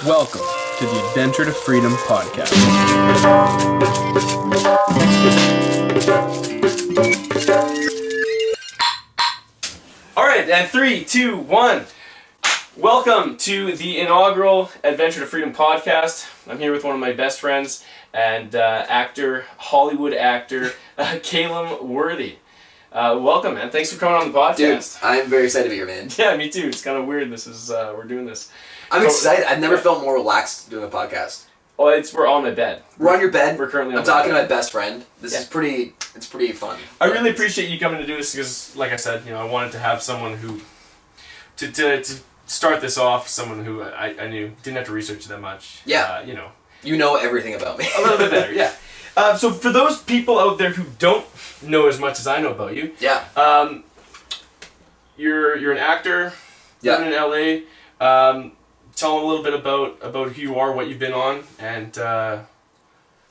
Welcome to the Adventure to Freedom podcast. All right, and 3, 2, 1. Welcome to the inaugural Adventure to Freedom podcast. I'm here with one of my best friends and Hollywood actor, Calum Worthy. Welcome, man. Thanks for coming on the podcast. Dude, I'm very excited to be here, man. Yeah, me too. It's kind of weird. We're doing this. I'm excited. I've never felt more relaxed doing a podcast. Oh, we're on my bed. We're on your bed. We're currently on I'm talking to my best friend. It's pretty fun. I really appreciate you coming to do this because, like I said, I wanted to have someone who, to start this off, someone who I knew didn't have to research that much. Yeah. You know everything about me. A little bit better, yeah. So for those people out there who don't know as much as I know about you, you're an actor, living in LA. Tell them a little bit about who you are, what you've been on, and yeah.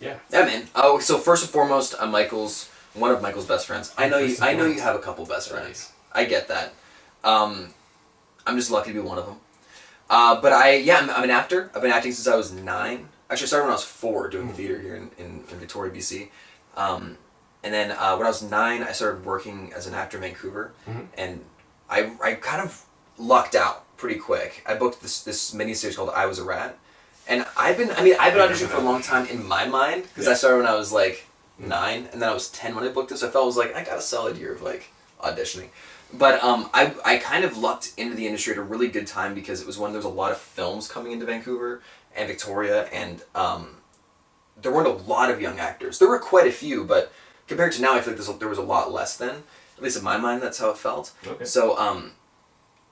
Yeah, man. Oh, so first and foremost, I'm one of Michael's best friends. I know you have a couple best friends. I get that. I'm just lucky to be one of them. But I'm an actor. I've been acting since I was 9. Actually, I started when I was 4 doing theater here in Victoria, BC. And then when I was 9, I started working as an actor in Vancouver, and I kind of lucked out pretty quick. I booked this miniseries called I Was a Rat, and I've been auditioning for a long time in my mind because I started when I was like 9, and then I was 10 when I booked this. So I felt like I got a solid year of like auditioning. But I kind of lucked into the industry at a really good time because it was when there was a lot of films coming into Vancouver and Victoria, and there weren't a lot of young actors. There were quite a few, but compared to now, I feel like there was a lot less then. At least in my mind, that's how it felt. Okay. So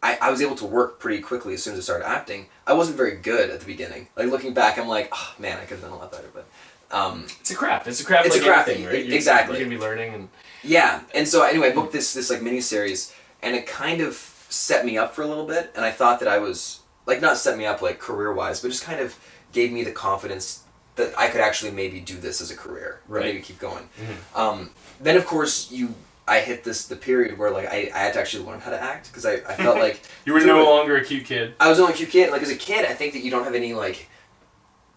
I was able to work pretty quickly as soon as I started acting. I wasn't very good at the beginning. Like looking back, I'm like, oh man, I could have done a lot better. But it's a craft. It's a craft. It's like a craft thing, right? Exactly. You're gonna be learning and. Yeah, and so anyway, I booked this like mini-series, and it kind of set me up for a little bit, and I thought that I was, like, not set me up like career-wise, but just kind of gave me the confidence that I could actually maybe do this as a career, right? Maybe keep going. Mm-hmm. Then of course I hit the period where like I had to actually learn how to act, because I felt like... You were no longer a cute kid. I was only a cute kid. Like as a kid, I think that you don't have any like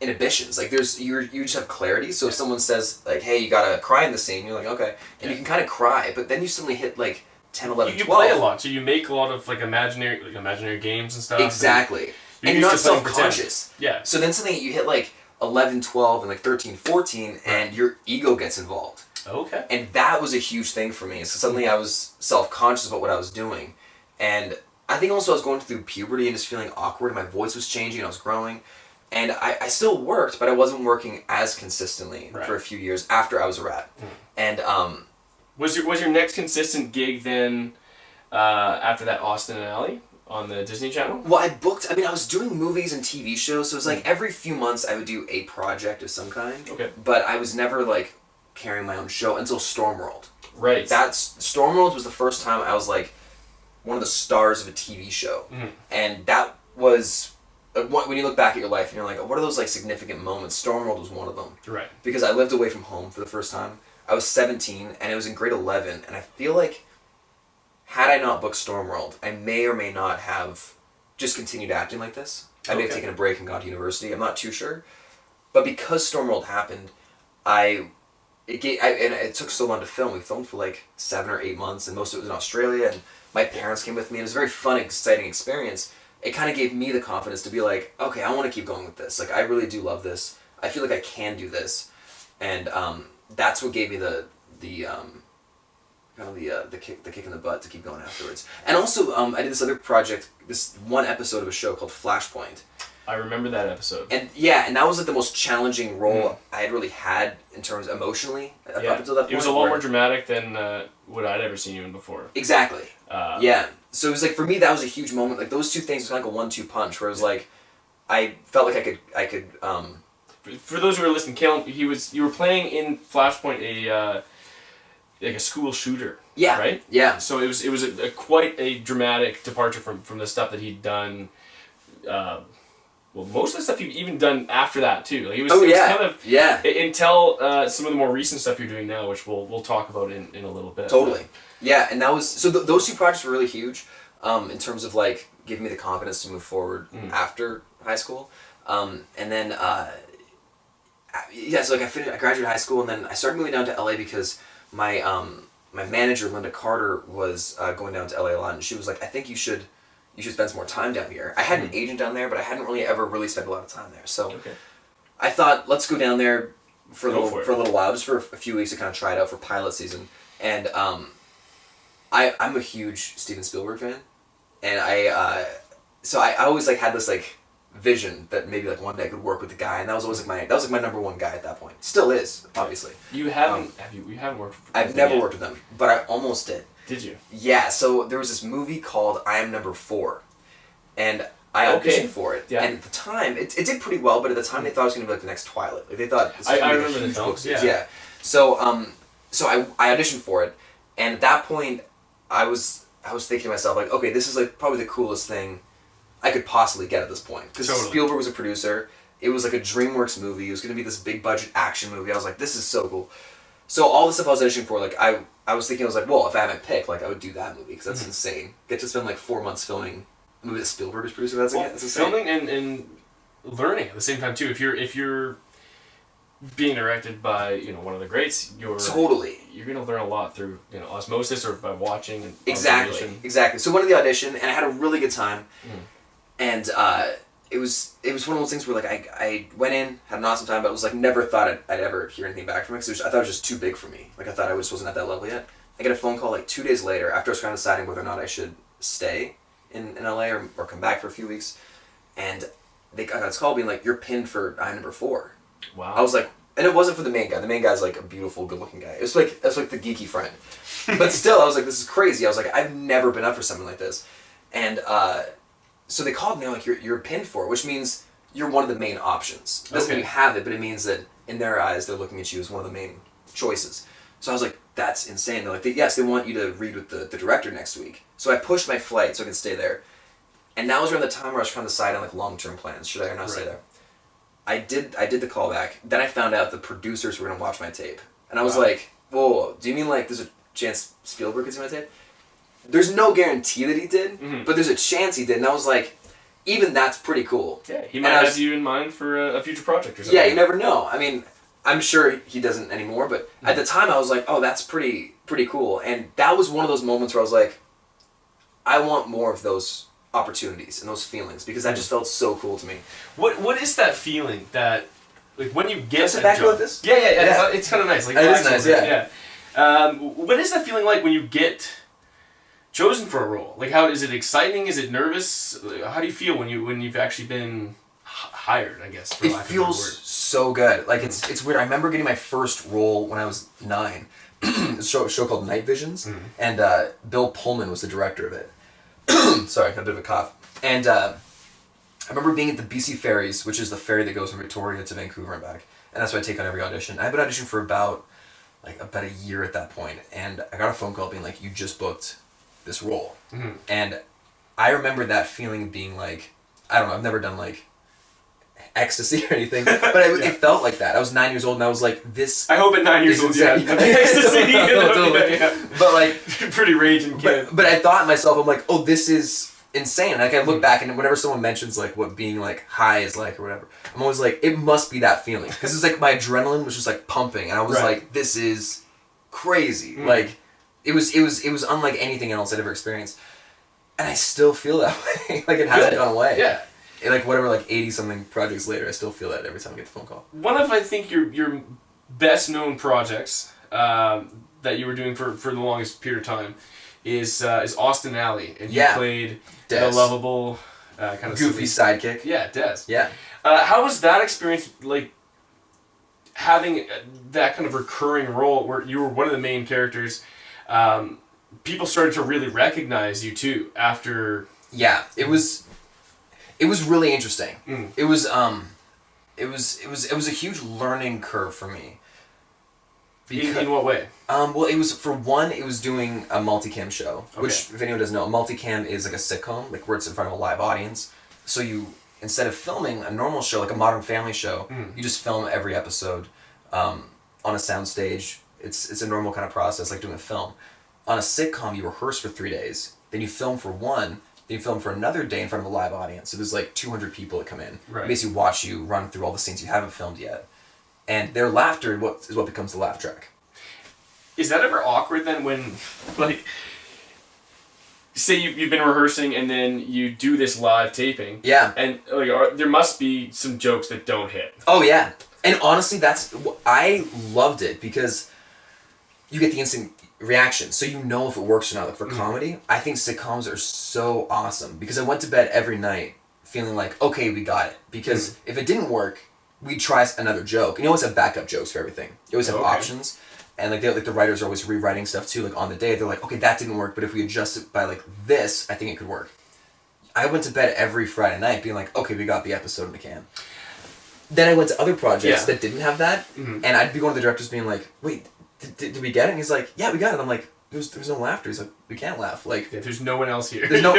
inhibitions. Like you just have clarity. So if someone says like, hey, you gotta cry in the scene, you're like, okay. And you can kind of cry, but then you suddenly hit like 10, 11, 12. You play a lot, so you make a lot of like imaginary games and stuff. Exactly. And you're not self-conscious. Yeah. So then suddenly you hit like 11, 12, and like 13, 14, and your ego gets involved. Okay. And that was a huge thing for me. So suddenly I was self-conscious about what I was doing. And I think also I was going through puberty and just feeling awkward, and my voice was changing and I was growing. And I still worked, but I wasn't working as consistently for a few years after I was a rat. And was your next consistent gig then after that Austin and Ally on the Disney Channel? Well, I was doing movies and TV shows, so it was like every few months I would do a project of some kind. Okay. But I was never like carrying my own show until Stormworld. Right. Stormworld was the first time I was like one of the stars of a TV show. And that was... when you look back at your life and you're like, what are those like significant moments? Stormworld was one of them. Right. Because I lived away from home for the first time. I was 17 and it was in grade 11, and I feel like had I not booked Stormworld, I may or may not have just continued acting like this. I may have taken a break and gone to university. I'm not too sure. But because Stormworld happened, it took so long to film. We filmed for like 7 or 8 months, and most of it was in Australia, and my parents came with me, and it was a very fun, exciting experience. It kind of gave me the confidence to be like, okay, I want to keep going with this. Like, I really do love this. I feel like I can do this. And that's what gave me the kick in the butt to keep going afterwards. And also, I did this other project, this one episode of a show called Flashpoint. I remember that episode. And that was like the most challenging role I had really had in terms emotionally up until that point. It was a lot more dramatic than what I'd ever seen you in before. Exactly. So it was like, for me, that was a huge moment. Like those two things was kind of like a 1-2 punch, where it was like, I felt like I could. For those who are listening, Calum, you were playing in Flashpoint like a school shooter. Yeah. Right. Yeah. So it was quite a dramatic departure from the stuff that he'd done. Well, most of the stuff you've even done after that too. Like it was kind of until some of the more recent stuff you're doing now, which we'll talk about in a little bit. Totally. Yeah, and that was so. Those two projects were really huge, in terms of like giving me the confidence to move forward after high school. And then so like I graduated high school, and then I started moving down to LA because my my manager Linda Carter was going down to LA a lot, and she was like, I think you should spend some more time down here. I had an agent down there, but I hadn't ever really spent a lot of time there. So I thought, let's go down there for a little while, just for a few weeks to kind of try it out for pilot season. And I'm a huge Steven Spielberg fan, and so I always like had this like vision that maybe like one day I could work with the guy, and that was always like my number one guy at that point. Still is, obviously. You haven't you haven't worked with I've never worked with them, but I almost did. Did you? Yeah, so there was this movie called I Am Number 4, and I auditioned for it. Yeah. And at the time, it did pretty well, but at the time they thought it was going to be like the next Twilight. Like they thought this was I remember the film. Yeah. So I auditioned for it, and at that point, I was thinking to myself like, okay, this is like probably the coolest thing I could possibly get at this point, because Spielberg was a producer. It was like a DreamWorks movie. It was going to be this big budget action movie. I was like, this is so cool. So all the stuff I was auditioning for, like I was thinking, I was like, well, if I had my pick, like I would do that movie because that's insane. Get to spend like 4 months filming a movie that Spielberg is producing. That's insane. Filming and learning at the same time too. If you're being directed by one of the greats, you're gonna learn a lot through osmosis or by watching and exactly. So went to the audition and I had a really good time, and it was one of those things where like I went in, had an awesome time, but was like never thought I'd ever hear anything back from it because I thought it was just too big for me. Like I thought I wasn't at that level yet. I get a phone call like 2 days later after I was kind of deciding whether or not I should stay in LA or come back for a few weeks, and I got this call being like, you're pinned for I Am Number 4. Wow. I was like, and it wasn't for the main guy. The main guy's like a beautiful, good-looking guy. It's like the geeky friend, but still, I was like, this is crazy. I was like, I've never been up for something like this, and so they called me. They're like, you're pinned for, which means you're one of the main options. It doesn't mean you have it, but it means that in their eyes, they're looking at you as one of the main choices. So I was like, that's insane. They're like, yes, they want you to read with the director next week. So I pushed my flight so I could stay there. And that was around the time where I was trying to decide on like long-term plans. Should I or not stay there? I did the callback. Then I found out the producers were going to watch my tape. And I was like, whoa, do you mean like there's a chance Spielberg could see my tape? There's no guarantee that he did, but there's a chance he did. And I was like, even that's pretty cool. Yeah, he might have you in mind for a future project or something. Yeah, you never know. I mean, I'm sure he doesn't anymore, but at the time I was like, oh, that's pretty cool. And that was one of those moments where I was like, I want more of those opportunities and those feelings because that just felt so cool to me. What is that feeling that, like, when you get a job? Like this? Yeah. It's kind of nice. Like, it is nice, yeah. What is that feeling like when you get chosen for a role? Like, how is it exciting? Is it nervous? How do you feel when you've actually been hired? I guess. It feels so good. Like it's weird. I remember getting my first role when I was 9. A show called Night Visions, and Bill Pullman was the director of it. Sorry, I had a bit of a cough. And I remember being at the BC Ferries, which is the ferry that goes from Victoria to Vancouver and back, and that's what I take on every audition. I've been auditioning for about a year at that point, and I got a phone call being like, "You just booked this role," and I remember that feeling being like, I don't know, I've never done like ecstasy or anything, but it felt like that. I was 9 years old and I was like, this... I hope at 9 years old, ecstasy. Totally. But like... Pretty raging kid. But I thought to myself, I'm like, oh, this is insane. Like I look back and whenever someone mentions like what being like high is like or whatever, I'm always like, it must be that feeling. Because it's like my adrenaline was just like pumping and I was like, this is crazy. Like it was unlike anything else I'd ever experienced. And I still feel that way. Like it hasn't gone away. Yeah. Like whatever, like 80-something projects later, I still feel that every time I get the phone call. One of, I think, your best known projects that you were doing for the longest period of time is Austin Alley, and you played the lovable kind of goofy sidekick. Yeah, Des. Yeah. How was that experience like? Having that kind of recurring role where you were one of the main characters, people started to really recognize you too after. Yeah, it was really interesting. It was a huge learning curve for me. In what way? Well, it was doing a multicam show, which if anyone doesn't know, a multicam is like a sitcom, like where it's in front of a live audience. So you, instead of filming a normal show, like a Modern Family show, you just film every episode on a soundstage. It's a normal kind of process, like doing a film. On a sitcom, you rehearse for 3 days, then you film for 1, Then you film for another day in front of a live audience. So there's like 200 people that come in. Right. Basically watch you run through all the scenes you haven't filmed yet. And their laughter is what becomes the laugh track. Is that ever awkward then when, like, say you've been rehearsing and then you do this live taping? Yeah. And like, there must be some jokes that don't hit. Oh, yeah. And honestly, I loved it because you get the instant reaction, so you know if it works or not. Like for comedy, I think sitcoms are so awesome because I went to bed every night feeling like, okay, we got it. Because if it didn't work, we'd try another joke. And you always have backup jokes for everything. You always have options. And like the writers are always rewriting stuff too. Like on the day, they're like, okay, that didn't work, but if we adjust it by like this, I think it could work. I went to bed every Friday night being like, okay, we got the episode in the can. Then I went to other projects that didn't have that, and I'd be going to the directors being like, wait, did we get it? And he's like, yeah, we got it. I'm like, there's no laughter. He's like, we can't laugh. Like, there's no one else here. There's no,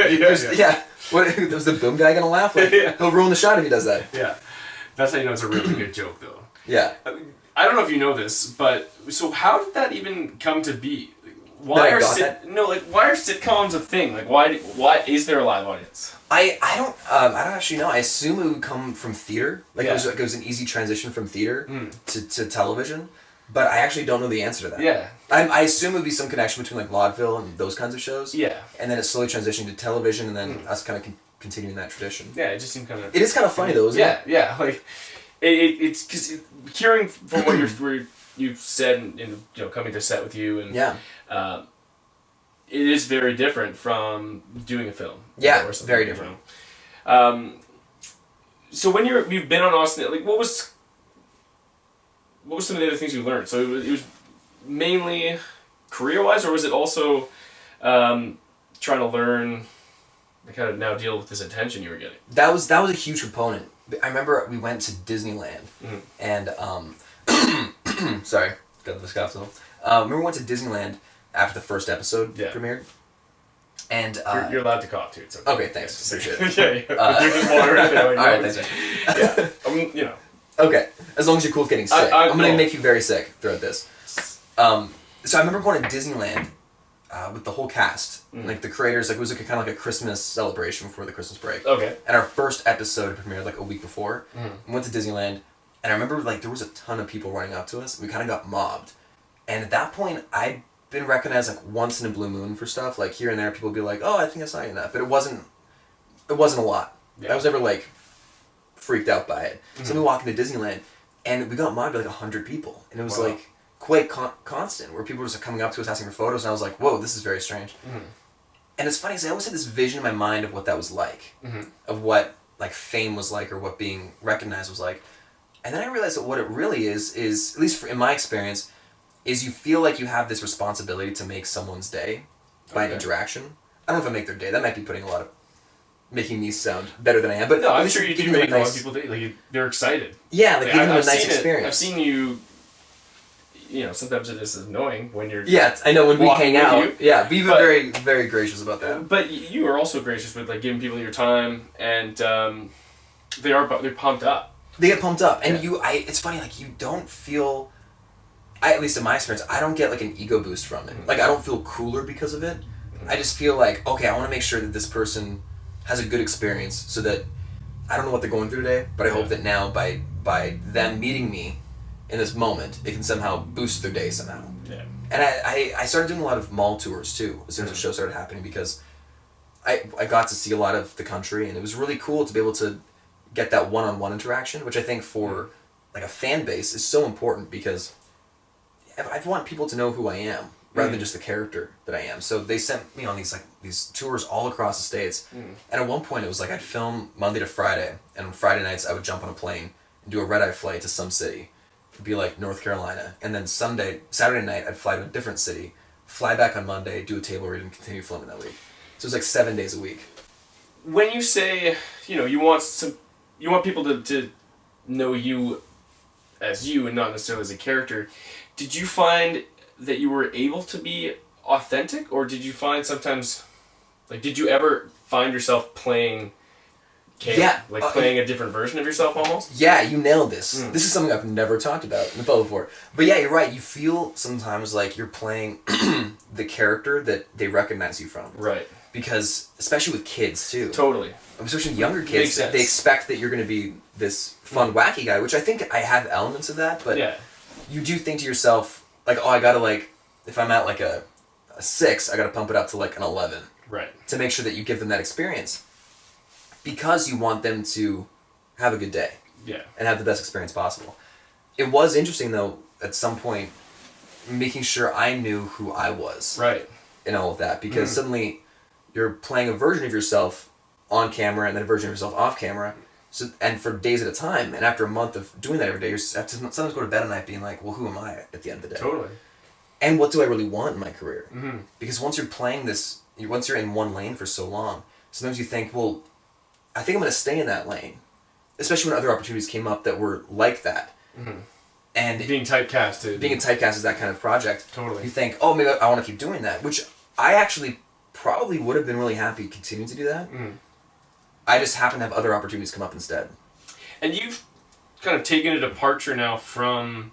What, was the boom guy gonna laugh? Like, he'll ruin the shot if he does that. Yeah. That's how you know it's a really good joke, though. Yeah. I don't know if you know this, but so how did that even come to be? Why are sitcoms a thing? Like, why is there a live audience? I don't actually know. I assume it would come from theater. Like it was an easy transition from theater to television. But I actually don't know the answer to that. Yeah. I assume it would be some connection between like vaudeville and those kinds of shows. Yeah. And then it slowly transitioned to television, and then us kind of continuing that tradition. Yeah, it just seemed kind of. It is kind of funny though, isn't it? Yeah, like it's because hearing from what you've said and coming to set with you and it is very different from doing a film. Yeah, or something, very different. So when you've been on Austin, like what was some of the other things you learned? So it was mainly career-wise, or was it also trying to learn, kind of now deal with this attention you were getting? That was a huge component. I remember we went to Disneyland, and sorry, got the scoffle. Remember we went to Disneyland after the first episode premiered, and you're allowed to cough too. It's okay. Okay, thanks. Appreciate it. Yeah. You're just wandering there, like, all right, thanks. Yeah, Okay, as long as you're cool with getting sick. I'm going to make you very sick throughout this. So I remember going to Disneyland with the whole cast. Like the creators, like it was like kind of like a Christmas celebration before the Christmas break. Okay. And our first episode premiered like a week before. We went to Disneyland, and I remember like there was a ton of people running up to us. We kind of got mobbed. And at that point, I'd been recognized like once in a blue moon for stuff. Like here and there, people would be like, oh, I think I saw you in that. But it wasn't a lot. Yeah. I was never like freaked out by it. So we walked into Disneyland, and we got mobbed by like 100 people, and it was like quite constant, where people were just coming up to us asking for photos, and I was like, whoa, this is very strange. And it's funny because I always had this vision in my mind of what that was like, of what like fame was like, or what being recognized was like, and then I realized that what it really is at least in my experience, is you feel like you have this responsibility to make someone's day by an interaction. I don't know if I make their day. That might be making me sound better than I am, but no, I'm sure you do make a lot of nice, people they're excited. Yeah, like giving them a nice experience. I've seen you. Sometimes it is annoying when you're. Yeah, I know when we hang out. Yeah, we've been very, very gracious about that. But you are also gracious with like giving people your time, and they're pumped up. They get pumped up, and it's funny, like you don't feel. At least in my experience, I don't get like an ego boost from it. Like I don't feel cooler because of it. I just feel like, okay, I want to make sure that this person has a good experience, so that I don't know what they're going through today, but I hope that now by them meeting me in this moment, it can somehow boost their day somehow. Yeah. And I started doing a lot of mall tours too as soon as the show started happening, because I got to see a lot of the country, and it was really cool to be able to get that one-on-one interaction, which I think for like a fan base is so important, because I want people to know who I am rather than just the character that I am. So they sent me on these tours all across the States. And at one point it was like I'd film Monday to Friday, and on Friday nights I would jump on a plane and do a red-eye flight to some city. It'd be like North Carolina. And then Saturday night I'd fly to a different city, fly back on Monday, do a table read, and continue filming that week. So it was like 7 days a week. When you say, you want people to know you as you and not necessarily as a character, did you find that you were able to be authentic, or did you find sometimes, like, did you ever find yourself playing playing a different version of yourself almost? Yeah, you nailed this. This is something I've never talked about in the film before. But yeah, you're right. You feel sometimes like you're playing the character that they recognize you from. Right. because especially with kids too. Totally. Especially younger Makes kids, sense. they expect that you're going to be this fun, wacky guy, which I think I have elements of that, but Yeah. you do think to yourself, like, oh, I gotta, like, if I'm at, like, a 6, I gotta pump it up to, like, an 11. Right. To make sure that you give them that experience. Because you want them to have a good day. Yeah. And have the best experience possible. It was interesting, though, at some point, making sure I knew who I was. Right. In all of that. Because suddenly, you're playing a version of yourself on camera and then a version of yourself off camera. So, and for days at a time, and after a month of doing that every day, you have to sometimes go to bed at night being like, well, who am I at the end of the day? Totally. And what do I really want in my career? Mm-hmm. Because once you're playing this, once you're in one lane for so long, sometimes you think, well, I think I'm going to stay in that lane. Especially when other opportunities came up that were like that. Mm-hmm. And being typecasted. Being typecast is that kind of project. Totally. You think, oh, maybe I want to keep doing that, which I actually probably would have been really happy continuing to do that. Mm-hmm. I just happen to have other opportunities come up instead. And you've kind of taken a departure now from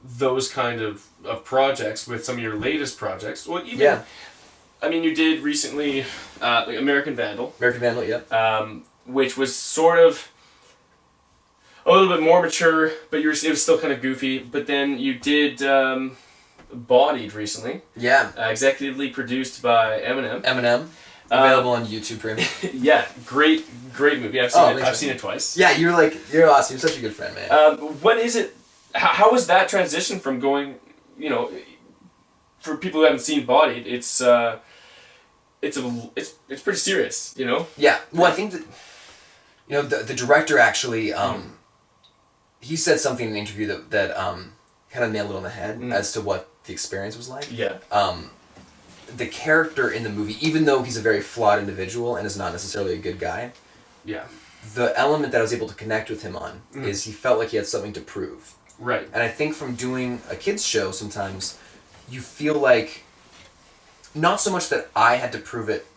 those kind of projects with some of your latest projects. Well, even, Yeah. I mean, you did recently like American Vandal. American Vandal, yeah. Which was sort of a little bit more mature, but it was still kind of goofy. But then you did Bodied recently. Yeah. Executively produced by Eminem. Eminem. Available on YouTube Premium. Yeah, great movie. I've seen it. I've seen it twice. Yeah, you're awesome. You're such a good friend, man. What is it? How was that transition from going? You know, for people who haven't seen Bodied, it's pretty serious. You know. Yeah. Well, I think that the director actually he said something in an interview that kind of nailed it on the head as to what the experience was like. Yeah. The character in the movie, even though he's a very flawed individual and is not necessarily a good guy, yeah, the element that I was able to connect with him on is he felt like he had something to prove. Right. And I think from doing a kids show sometimes, you feel like, not so much that I had to prove it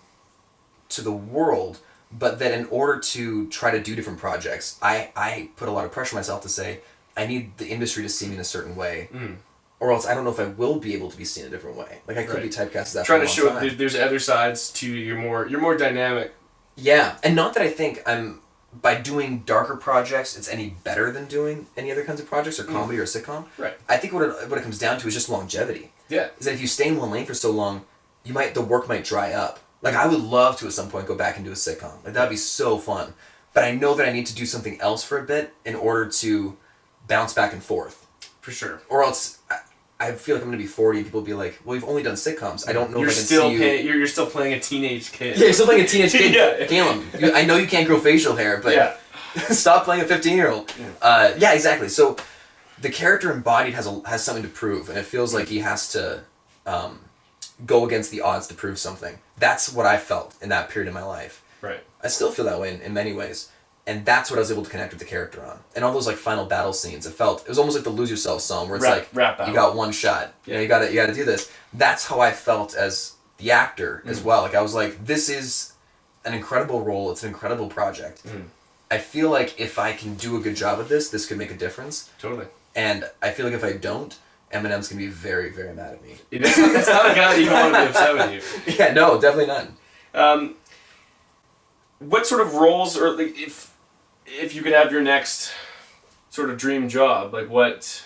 to the world, but that in order to try to do different projects, I put a lot of pressure on myself to say, I need the industry to see me in a certain way. Or else I don't know if I will be able to be seen a different way. Like I could be typecast as that. Trying to for a show long time. there's other sides to you're more dynamic. Yeah, and not that I think I'm by doing darker projects it's any better than doing any other kinds of projects or comedy or sitcom. Right. I think what it comes down to is just longevity. Yeah. Is that if you stay in one lane for so long, the work might dry up. Like I would love to at some point go back and do a sitcom. Like that'd be so fun. But I know that I need to do something else for a bit in order to bounce back and forth. For sure. Or else I feel like I'm going to be 40 and people will be like, well, you've only done sitcoms. I don't know You're if I can still see you. You're still playing a teenage kid. Yeah, you're still playing a teenage kid. Yeah. Calum, I know you can't grow facial hair, but Yeah. stop playing a 15-year-old. Yeah, exactly. So the character embodied has something to prove, and it feels like he has to go against the odds to prove something. That's what I felt in that period of my life. Right. I still feel that way in many ways. And that's what I was able to connect with the character on. And all those like final battle scenes, it was almost like the Lose Yourself song where it's rap battle. You got one shot. Yeah. You got to do this. That's how I felt as the actor as well. Like I was like, this is an incredible role. It's an incredible project. I feel like if I can do a good job at this could make a difference. Totally. And I feel like if I don't, Eminem's going to be very, very mad at me. That's not a guy that even want to be upset with you. Yeah, no, definitely not. What sort of roles, or like, if you could have your next sort of dream job, like what?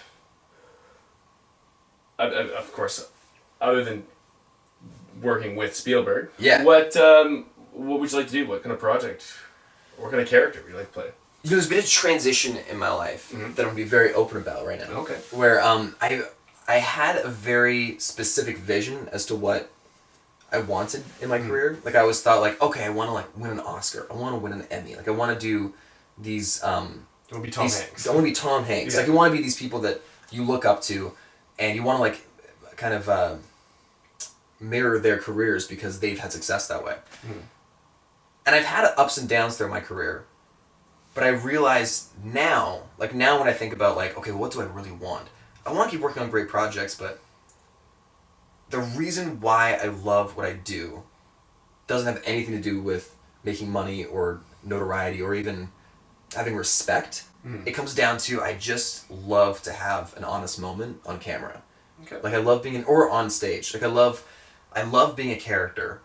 Of course, other than working with Spielberg. Yeah. What would you like to do? What kind of project? What kind of character would you like to play? There's been a transition in my life that I'm going to be very open about right now. Okay. Where I had a very specific vision as to what I wanted in my career. Like I always thought like, okay, I want to like win an Oscar. I want to win an Emmy. Like I want to do these Don't be Tom Hanks. I want to be Tom Hanks. Yeah. Like you want to be these people that you look up to and you want to like kind of mirror their careers because they've had success that way. And I've had ups and downs throughout my career. But I realize now when I think about like, okay, what do I really want? I want to keep working on great projects, but the reason why I love what I do doesn't have anything to do with making money or notoriety or even having respect. It comes down to I just love to have an honest moment on camera. Okay. Like I love being or on stage. Like I love being a character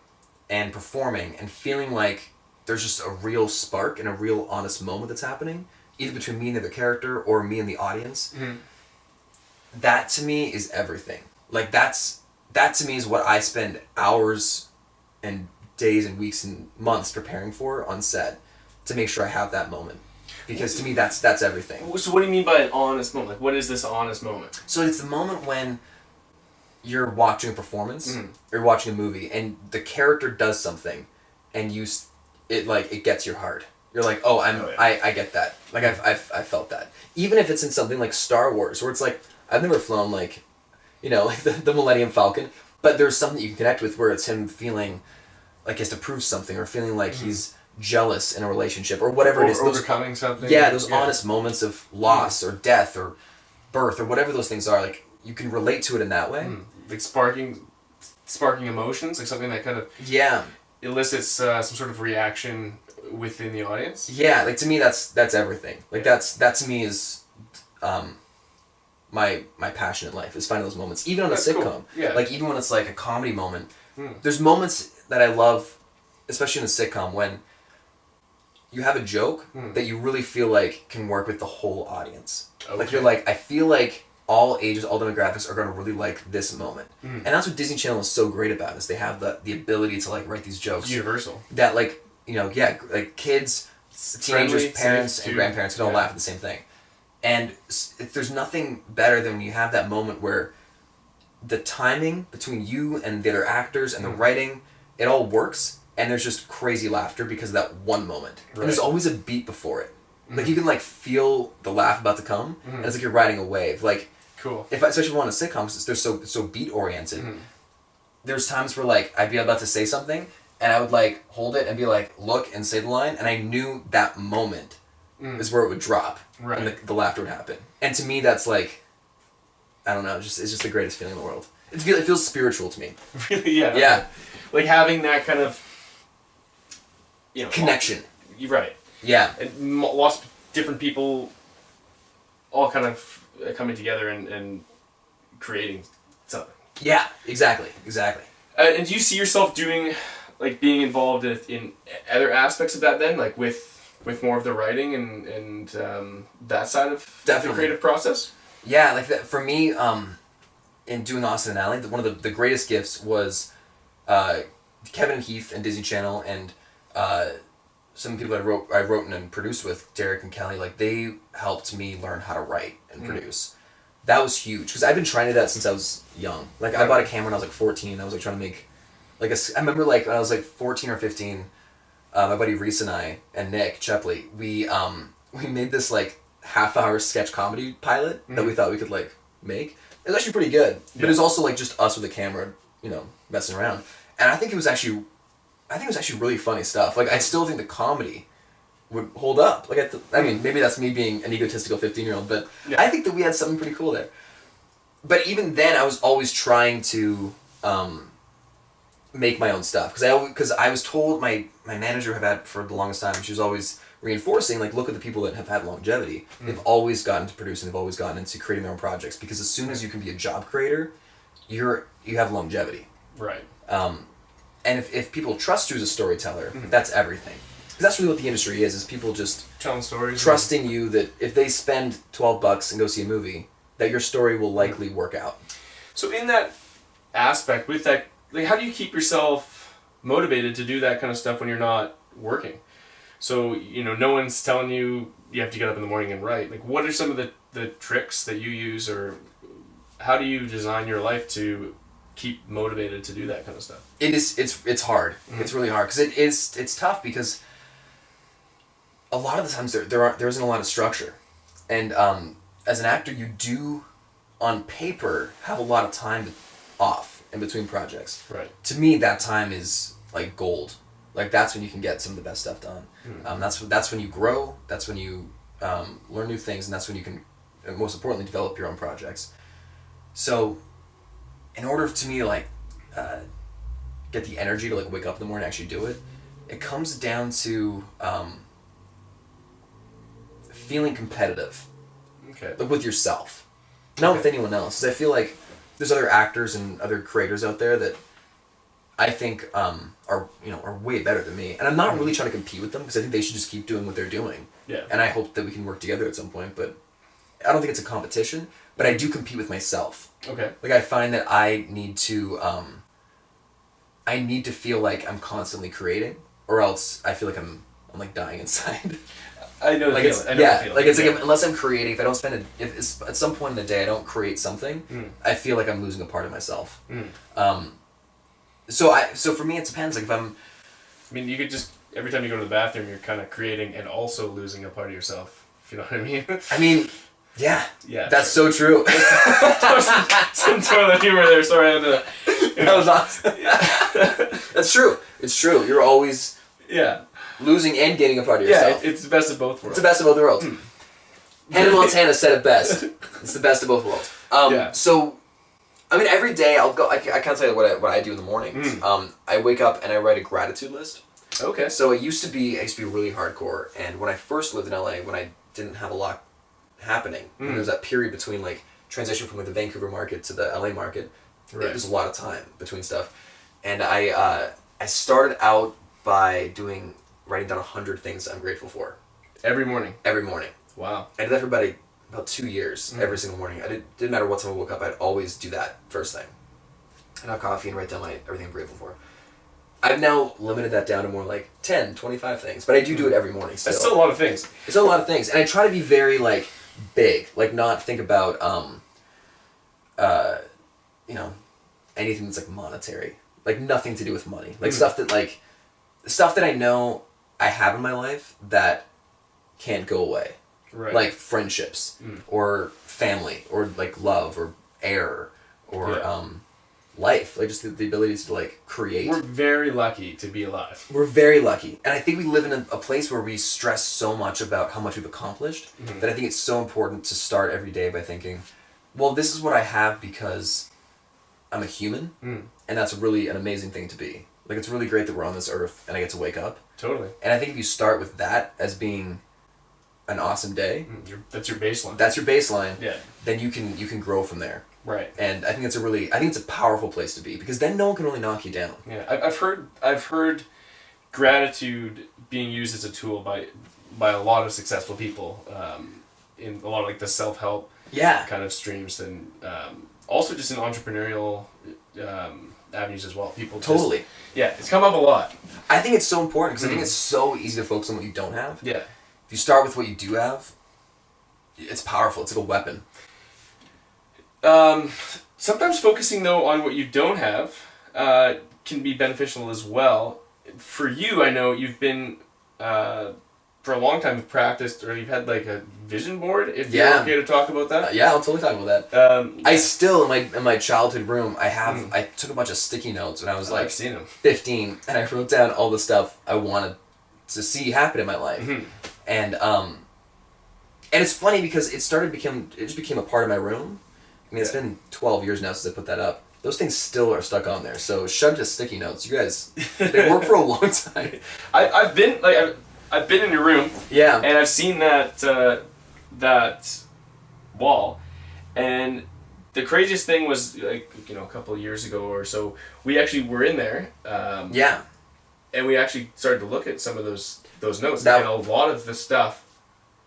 and performing and feeling like there's just a real spark and a real honest moment that's happening, either between me and the other character or me and the audience, that to me is everything. Like that to me is what I spend hours and days and weeks and months preparing for on set to make sure I have that moment. Because to me that's everything. So what do you mean by an honest moment? Like, what is this honest moment? So it's the moment when you're watching a performance, or you're watching a movie, and the character does something, and it gets your heart. You're like, oh, I get that. Like I felt that. Even if it's in something like Star Wars, where it's like I've never flown like, like the Millennium Falcon, but there's something you can connect with where it's him feeling like he has to prove something, or feeling like he's jealous in a relationship, or whatever it is. Overcoming something. Yeah, those honest moments of loss or death or birth or whatever those things are. Like you can relate to it in that way. Like sparking emotions, like something that kind of elicits some sort of reaction within the audience. Yeah, like to me that's everything. Like that to me is my passion in life, is finding those moments, even on a sitcom. Cool. Yeah. Like even when it's like a comedy moment, there's moments that I love, especially in a sitcom, when you have a joke that you really feel like can work with the whole audience. Okay. Like you're like, I feel like all ages, all demographics are going to really like this moment. And that's what Disney Channel is so great about, is they have the ability to like write these jokes. Universal. That like, like kids, teenagers, parents, and grandparents can all laugh at the same thing. And there's nothing better than when you have that moment where the timing between you and the other actors and the writing, it all works, and there's just crazy laughter because of that one moment. Right. And there's always a beat before it. Like you can like feel the laugh about to come, and it's like you're riding a wave. Like, cool. Especially if we're on a sitcom, because they're so beat oriented. There's times where like I'd be about to say something, and I would like hold it and be like, look and say the line, and I knew that moment is where it would drop, and the laughter would happen. And to me, that's like, I don't know, it's just the greatest feeling in the world. It feels spiritual to me. Really, yeah. Yeah. Like having that kind of, connection. You're right. Yeah. And lots of different people all kind of coming together and creating something. Yeah, exactly. And do you see yourself being involved in other aspects of that then, like with more of the writing and that side of the creative process? Yeah, like that, for me, in doing Austin and Ally, one of the greatest gifts was Kevin and Heath and Disney Channel, and some people I wrote and produced with, Derek and Kelly, like they helped me learn how to write and produce. That was huge, because I've been trying to do that since I was young. Like I bought a camera when I was like 14. I was like trying to make I remember like when I was like 14 or 15, my buddy Reese and I and Nick Chepley, we made this like half-hour sketch comedy pilot that we thought we could like make. It was actually pretty good, but it was also like just us with a camera, messing around. And I think it was actually really funny stuff. Like I still think the comedy would hold up. Like I mean, maybe that's me being an egotistical 15-year-old, but I think that we had something pretty cool there. But even then, I was always trying to make my own stuff, because I was told my manager have had for the longest time. She was always reinforcing, like, look at the people that have had longevity. They've always gotten to producing. They've always gotten into creating their own projects, because as soon as you can be a job creator, you have longevity. Right. And if people trust you as a storyteller, that's everything. Because that's really what the industry is people just telling stories, trusting you that if they spend $12 and go see a movie, that your story will likely work out. So in that aspect, with that, like, how do you keep yourself motivated to do that kind of stuff when you're not working? So, no one's telling you have to get up in the morning and write. Like, what are some of the tricks that you use, or how do you design your life to keep motivated to do that kind of stuff? It's hard. It's really hard, because it's tough, because a lot of the times there isn't a lot of structure, and as an actor you do on paper have a lot of time off in between projects. Right. To me, that time is like gold. Like that's when you can get some of the best stuff done. That's when you grow. That's when you learn new things, and that's when you can, most importantly, develop your own projects. So, in order to me like get the energy to like wake up in the morning and actually do it, it comes down to feeling competitive. Okay. Like with yourself, not with anyone else. 'Cause I feel like there's other actors and other creators out there that I think are way better than me, and I'm not really trying to compete with them because I think they should just keep doing what they're doing. Yeah. And I hope that we can work together at some point, but I don't think it's a competition. But I do compete with myself. Okay. Like I find that I need to feel like I'm constantly creating, or else I feel like I'm like dying inside. I know the Like feeling. I know the feeling. like it's yeah. like unless I'm creating, if I don't spend if it's, at some point in the day I don't create something, I feel like I'm losing a part of myself. So for me it depends. Like if I'm, I mean, you could just every time you go to the bathroom, you're kind of creating and also losing a part of yourself. If you know what I mean. I mean, yeah, Yeah. that's so true. some toilet humor there. Sorry, I had to. That was awesome. That's true. It's true. You're always Yeah. losing and gaining a part of Yeah. yourself. It's the best of both worlds. It's the best of both worlds. Hannah Montana said it best. It's the best of both worlds. Yeah. So, I mean, every day I'll go. I can't tell you what I do in the mornings. I wake up and I write a gratitude list. Okay. So I used to be really hardcore, and when I first lived in LA, when I didn't have a lot happening, when there was that period between like transition from like the Vancouver market to the LA market, Right. it was a lot of time between stuff, and I started out by writing down 100 things I'm grateful for Every morning. every morning. Wow. I did that for about 2 years, every single morning. Didn't matter what time I woke up, I'd always do that first thing. And have coffee and write down everything I'm grateful for. I've now limited that down to more like 10, 25 things, but I do it every morning still. That's still a lot of things. It's a lot of things, and I try to be very like big, like not think about anything that's like monetary, like nothing to do with money, like stuff that I know I have in my life that can't go away, Right. like friendships or family or like love or air or life, like just the abilities to like create. We're very lucky to be alive. We're very lucky. And I think we live in a place where we stress so much about how much we've accomplished that I think it's so important to start every day by thinking, well, this is what I have because I'm a human, and that's really an amazing thing to be. Like, it's really great that we're on this earth and I get to wake up. Totally. And I think if you start with that as being an awesome day, That's your baseline. that's your baseline, Yeah. then you can grow from there. Right. And I think it's a powerful place to be, because then no one can really knock you down. Yeah. I've heard gratitude being used as a tool by a lot of successful people in a lot of like the self-help Yeah. kind of streams, and also just in entrepreneurial avenues as well. People just, Totally. Yeah, it's come up a lot. I think it's so important because I think it's so easy to focus on what you don't have. Yeah. If you start with what you do have, it's powerful. It's like a weapon. Sometimes focusing though on what you don't have can be beneficial as well. For you, I know you've been for a long time you've practiced, or you've had like a vision board. If you're okay to talk about that. Yeah, I'll totally talk about that. Yeah. I still in my childhood room I took a bunch of sticky notes when I was like I've seen them. 15, and I wrote down all the stuff I wanted to see happen in my life. And it's funny because it just became a part of my room. I mean, it's been 12 years now since I put that up. Those things still are stuck on there. So shout out to sticky notes. You guys, they work for a long time. I've been in your room. Yeah. And I've seen that wall, and the craziest thing was like a couple of years ago or so, we actually were in there. Yeah. And we actually started to look at some of those notes, That- and a lot of the stuff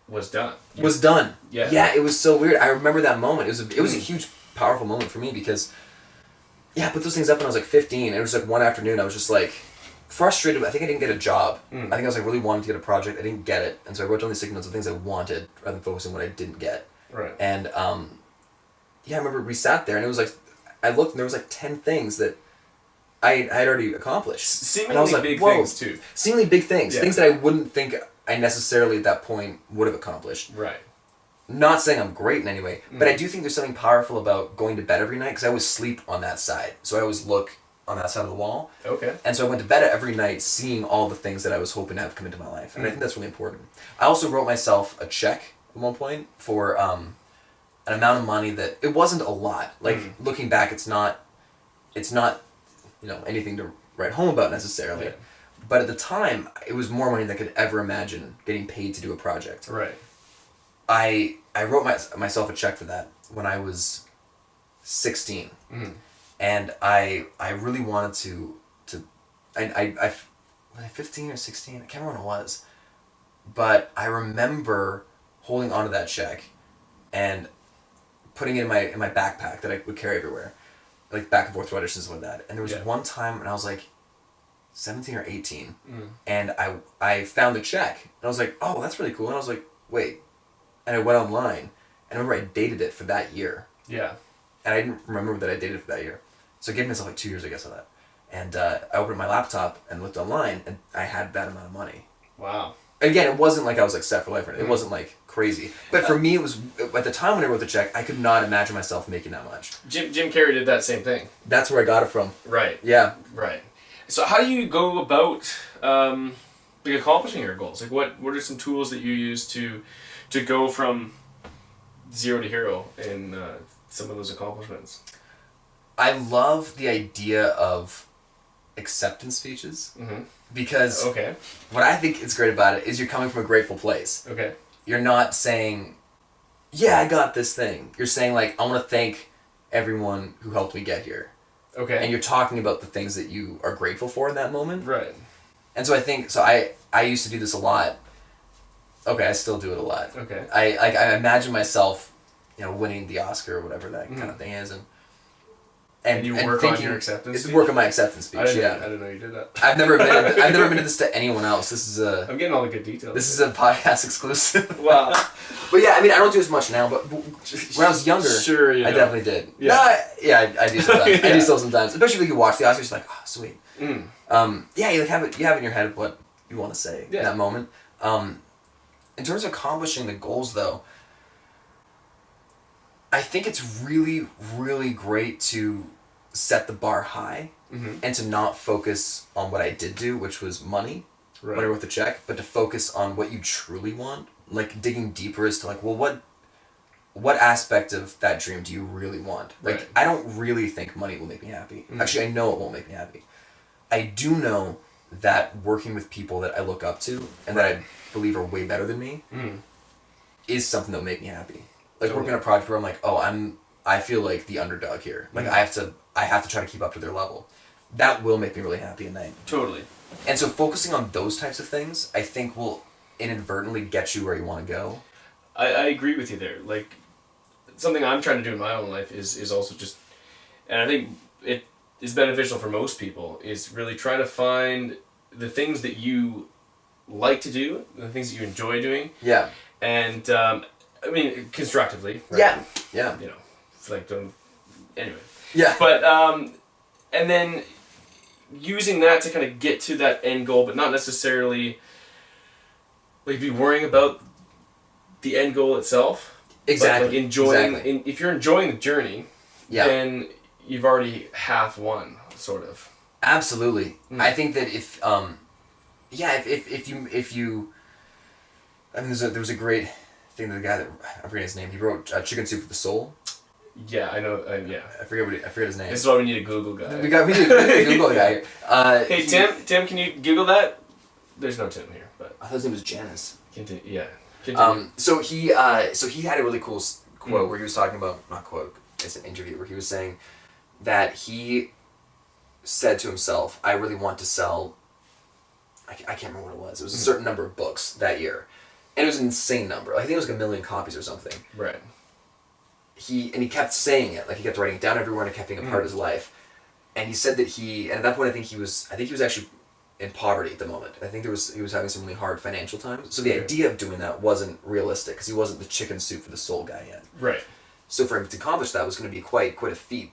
was done. Was done. Yeah. Yeah, it was so weird. I remember that moment. It was a huge, powerful moment for me because, I put those things up when I was like 15, and it was like one afternoon I was just like frustrated. I think I didn't get a job. I think I was like really wanting to get a project. I didn't get it, and so I wrote down these sticky notes of things I wanted rather than focusing on what I didn't get. Right. And I remember we sat there, and it was like I looked, and there was like 10 things that I had already accomplished. Seemingly and I was like, big whoa. things too. Seemingly big things. Yeah. Things that I wouldn't think I necessarily at that point would have accomplished. Right. Not saying I'm great in any way, but I do think there's something powerful about going to bed every night, because I always sleep on that side. So I always look on that side of the wall. Okay. And so I went to bed every night seeing all the things that I was hoping to have come into my life. And I think that's really important. I also wrote myself a check at one point for an amount of money that, it wasn't a lot. Like, looking back, it's not anything to write home about necessarily. Yeah. But at the time, it was more money than I could ever imagine getting paid to do a project. Right. I wrote myself a check for that when I was 16, and I really wanted to was I 15 or 16? I can't remember when it was. But I remember holding onto that check and putting it in my backpack that I would carry everywhere. Like back and forth to auditions and that. And there was one time when I was like 17 or 18 and I found the check and I was like, oh, that's really cool. And I was like, wait. And I went online and I remember I dated it for that year. Yeah. And I didn't remember that I dated it for that year. So I gave myself like 2 years, I guess, of that. And I opened my laptop and looked online and I had that amount of money. Wow. Again, it wasn't like I was like set for life or anything. It wasn't like crazy. But for me, it was, at the time when I wrote the check, I could not imagine myself making that much. Jim Carrey did that same thing. That's where I got it from. Right. Yeah. Right. So how do you go about like accomplishing your goals? Like what are some tools that you use to go from zero to hero in some of those accomplishments? I love the idea of acceptance speeches. Mm-hmm. Because okay. What I think is great about it is you're coming from a grateful place. Okay. You're not saying, yeah, I got this thing. You're saying, like, I want to thank everyone who helped me get here. Okay. And you're talking about the things that you are grateful for in that moment. Right. And so I think, I used to do this a lot. Okay, I still do it a lot. Okay. I imagine myself, winning the Oscar or whatever that kind of thing is, and you work on your acceptance speech? Work on my acceptance speech. I didn't know you did that. I've never admitted this to anyone else. This is I'm getting all the good details. This is a podcast exclusive. Wow. But yeah, I mean, I don't do as much now, but when I was younger, sure, I definitely did. Yeah. No, I do sometimes. I do still sometimes. Especially when you watch the Oscars, you're like, oh, sweet. Yeah, you have it in your head what you want to say in that moment. In terms of accomplishing the goals, though, I think it's really, really great to set the bar high and to not focus on what I did do, which was money when I wrote the check, but to focus on what you truly want. Like digging deeper as to like, well, what aspect of that dream do you really want? Like, I don't really think money will make me happy. Actually, I know it won't make me happy. I do know that working with people that I look up to and that I believe are way better than me is something that'll make me happy. Like working on a project where I'm like, oh, I feel like the underdog here. Like I have to try to keep up to their level. That will make me really happy at night. Totally. And so focusing on those types of things, I think will inadvertently get you where you want to go. I agree with you there. Like something I'm trying to do in my own life is also just, and I think it is beneficial for most people, is really try to find the things that you like to do, the things that you enjoy doing. Yeah. And I mean, constructively. Right? Yeah. Yeah. It's like anyway. Yeah. But and then using that to kind of get to that end goal, but not necessarily like be worrying about the end goal itself. Exactly. But like enjoying, if you're enjoying the journey, then you've already half won, sort of. Absolutely. I think that if you, I mean, there was a great thing that the guy that I forget his name. He wrote Chicken Soup for the Soul. Yeah, I know. Yeah. I forget his name. This is why we need a Google guy. We need a Google guy here. Hey Tim, can you Google that? There's no Tim here, but I thought his name was Janice. Continue. So he had a really cool quote where he was talking about, not quote, it's an interview where he was saying that he said to himself, I really want to sell, I can't remember what it was. It was a certain number of books that year. And it was an insane number. I think it was like 1 million copies or something. Right. He kept saying it, like he kept writing it down everywhere and it kept being a part of his life. And he said that and at that point I think he was actually in poverty at the moment. I think he was having some really hard financial times. So the idea of doing that wasn't realistic because he wasn't the Chicken Soup for the Soul guy yet. Right. So for him to accomplish that was going to be quite a feat.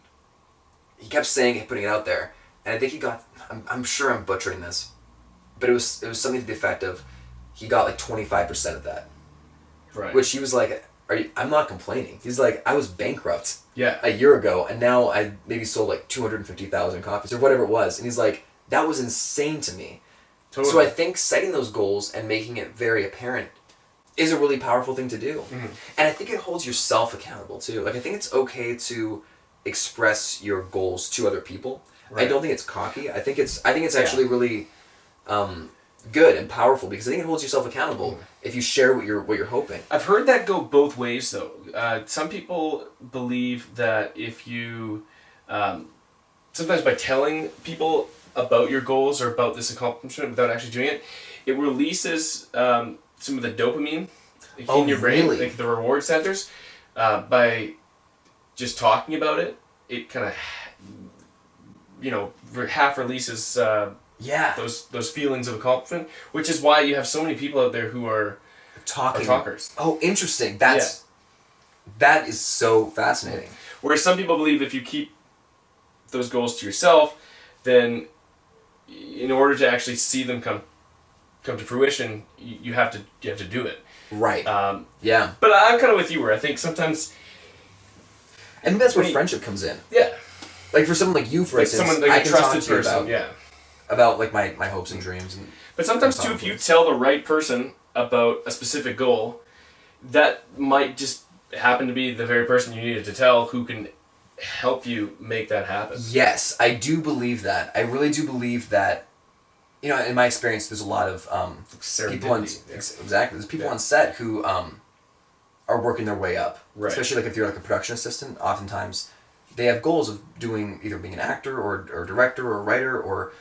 He kept saying it, putting it out there, and I think he got, I'm sure I'm butchering this, but it was something to the effect of, he got like 25% of that. Right. Which he was like, I'm not complaining. He's like, I was bankrupt a year ago, and now I maybe sold like 250,000 copies or whatever it was, and he's like, that was insane to me. Totally. So I think setting those goals and making it very apparent is a really powerful thing to do. And I think it holds yourself accountable too. Like I think it's okay to express your goals to other people. Right. I don't think it's cocky. I think it's actually really good and powerful because I think it holds yourself accountable if you share what you're hoping. I've heard that go both ways though. Some people believe that if you sometimes by telling people about your goals or about this accomplishment without actually doing it, it releases some of the dopamine in your brain, really? like the reward centers. By just talking about it, it kind of, half releases those feelings of accomplishment, which is why you have so many people out there who are talkers. Oh, interesting. That is so fascinating. Whereas some people believe if you keep those goals to yourself, then in order to actually see them come to fruition, you have to do it. Right. Yeah. But I'm kind of with you where I think sometimes. And that's where friendship comes in. Yeah. Like for someone like you, for instance, someone like I a can trusted talk to you person. about like my hopes and dreams. But sometimes too, if you tell the right person about a specific goal, that might just happen to be the very person you needed to tell who can help you make that happen. Yes, I do believe that. I really do believe that. In my experience, there's a lot of people on exactly. There's people on set who are working their way up. Right. Especially like if you're like a production assistant, oftentimes they have goals of doing either being an actor or director or writer or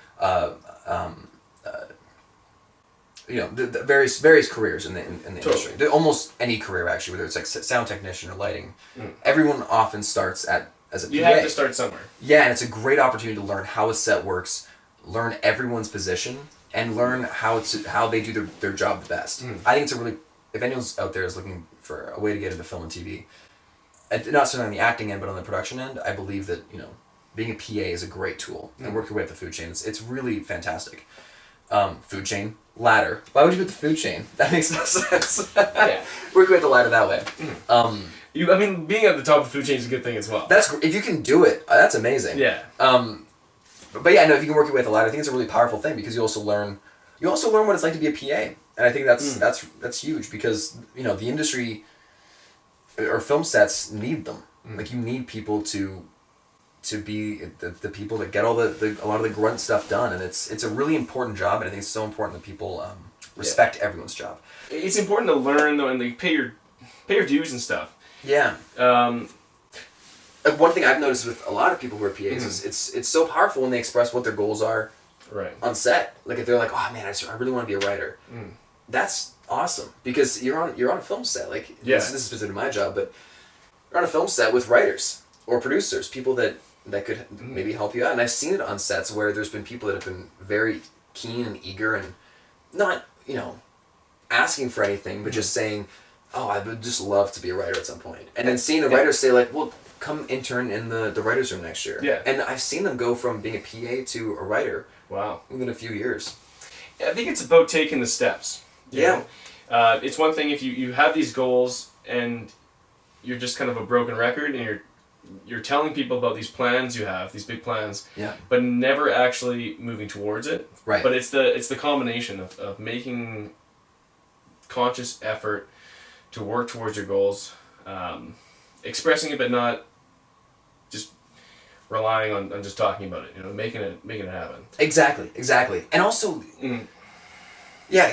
the various careers in the industry. Almost any career actually, whether it's like sound technician or lighting. Everyone often starts as a PA. You have to start somewhere. Yeah, and it's a great opportunity to learn how a set works, learn everyone's position, and learn how they do their job the best. I think it's a really, if anyone's out there is looking for a way to get into film and TV, not necessarily on the acting end, but on the production end, I believe that being a PA is a great tool and work your way up the food chain. It's really fantastic. Food chain, ladder. Why would you put the food chain? That makes no sense. Yeah. Work your way up the ladder that way. Being at the top of the food chain is a good thing as well. If you can do it, that's amazing. Yeah. But yeah, no, if you can work your way up the ladder, I think it's a really powerful thing because you also learn what it's like to be a PA, and I think that's huge because the industry or film sets need them. Like you need people to be the people that get a lot of the grunt stuff done, and it's a really important job, and I think it's so important that people respect everyone's job. It's important to learn though, and like pay your dues and stuff. Yeah. One thing I've noticed with a lot of people who are PAs is it's so powerful when they express what their goals are on set. Like if they're like, oh man, I really want to be a writer. That's awesome because you're on a film set. Like this is specific to my job, but you're on a film set with writers or producers, people that could maybe help you out. And I've seen it on sets where there's been people that have been very keen and eager and not asking for anything, but just saying, oh, I would just love to be a writer at some point. And then seeing the writers say like, well, come intern in the writer's room next year. Yeah. And I've seen them go from being a PA to a writer. Wow. Within a few years. Yeah, I think it's about taking the steps. You know? It's one thing if you have these goals and you're just kind of a broken record and you're telling people about these plans you have, these big plans, but never actually moving towards it. Right. But it's the combination of making conscious effort to work towards your goals, expressing it but not just relying on just talking about it, making it happen. Exactly. And also, yeah,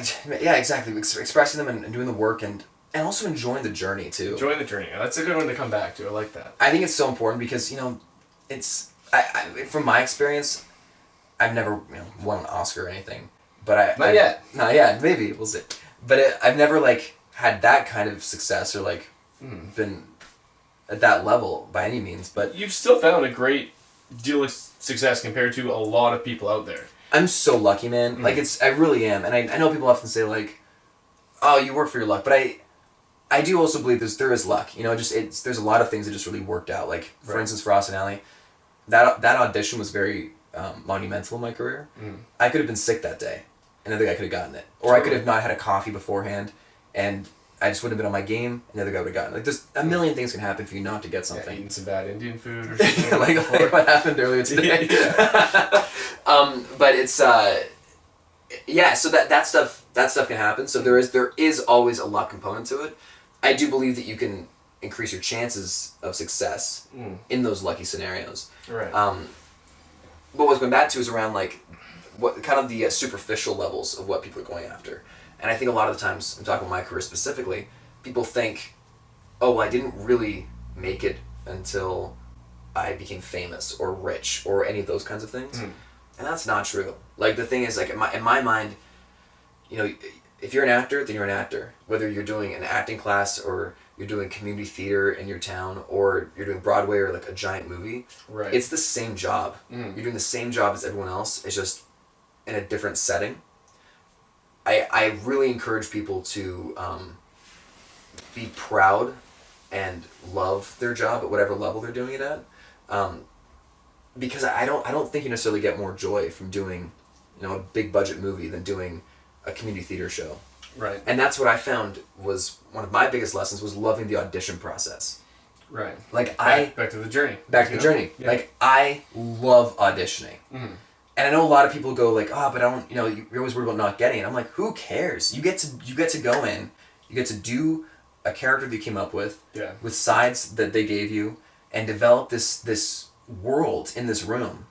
exactly. Expressing them and doing the work and also enjoying the journey too. Enjoying the journey. That's a good one to come back to. I like that. I think it's so important because it's I from my experience, I've never won an Oscar or anything, but not yet. Maybe we'll see. But I've never had that kind of success or been at that level by any means. But you've still found a great deal of success compared to a lot of people out there. I'm so lucky, man. I really am, and I know people often say oh, you work for your luck, but I do also believe there is luck. There's a lot of things that just really worked out. For instance, for Austin Alley, that audition was very monumental in my career. I could have been sick that day, and I think I could have gotten it, or I could have not had a coffee beforehand, and I just wouldn't have been on my game, and the other guy would have gotten it. There's a million things can happen for you not to get something. Eating some bad Indian food or something. like what happened earlier today. But it's so that stuff can happen. So there is always a luck component to it. I do believe that you can increase your chances of success in those lucky scenarios. Right. But what's going back to is around what kind of the superficial levels of what people are going after. And I think a lot of the times, I'm talking about my career specifically, people think, oh, well, I didn't really make it until I became famous or rich or any of those kinds of things. And that's not true. Like, the thing is, like, in my mind, you know, if you're an actor, then you're an actor. Whether you're doing an acting class or you're doing community theater in your town or you're doing Broadway or, like, a giant movie, Right. it's the same job. You're doing the same job as everyone else. It's just in a different setting. I really encourage people to be proud and love their job at whatever level they're doing it at. Because I don't think you necessarily get more joy from doing, you know, a big budget movie than doing a community theater show. Right. And that's what I found was one of my biggest lessons was loving the audition process. Right. Like back to the journey. Back to the journey. Yeah. Like, I love auditioning. Mm-hmm. And I know a lot of people go like, oh, but I don't, you know, you're always worried about not getting it. I'm like, who cares? You get to go in, you get to do a character that you came up with sides that they gave you, and develop this world in this room